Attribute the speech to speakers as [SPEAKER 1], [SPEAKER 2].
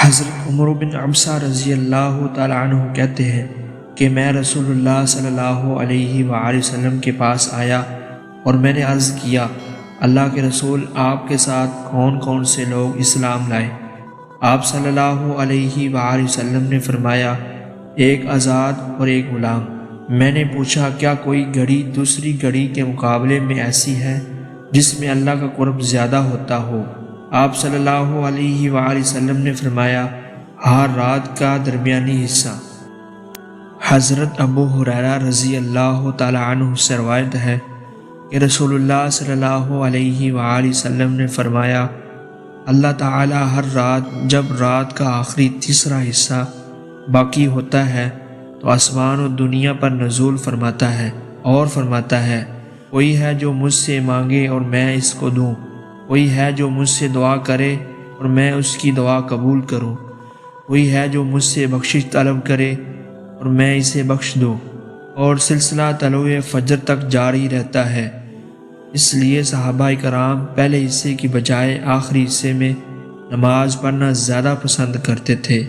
[SPEAKER 1] حضرت عمر بن عبسہ رضی اللہ تعالیٰ عنہ کہتے ہیں کہ میں رسول اللہ صلی اللہ علیہ وآلہ وسلم کے پاس آیا اور میں نے عرض کیا، اللہ کے رسول، آپ کے ساتھ کون کون سے لوگ اسلام لائے؟ آپ صلی اللہ علیہ وآلہ وسلم نے فرمایا، ایک آزاد اور ایک غلام۔ میں نے پوچھا، کیا کوئی گھڑی دوسری گھڑی کے مقابلے میں ایسی ہے جس میں اللہ کا قرب زیادہ ہوتا ہو؟ آپ صلی اللہ علیہ وآلہ وسلم نے فرمایا، ہر رات کا درمیانی حصہ۔ حضرت ابو ہریرہ رضی اللہ تعالیٰ عنہ سے روایت ہے کہ رسول اللہ صلی اللہ علیہ وآلہ وسلم نے فرمایا، اللہ تعالیٰ ہر رات جب رات کا آخری تیسرا حصہ باقی ہوتا ہے تو آسمان و دنیا پر نزول فرماتا ہے اور فرماتا ہے، کوئی ہے جو مجھ سے مانگے اور میں اس کو دوں، کوئی ہے جو مجھ سے دعا کرے اور میں اس کی دعا قبول کروں، کوئی ہے جو مجھ سے بخشش طلب کرے اور میں اسے بخش دوں، اور سلسلہ طلوع فجر تک جاری رہتا ہے۔ اس لیے صحابہ کرام پہلے حصے کی بجائے آخری حصے میں نماز پڑھنا زیادہ پسند کرتے تھے۔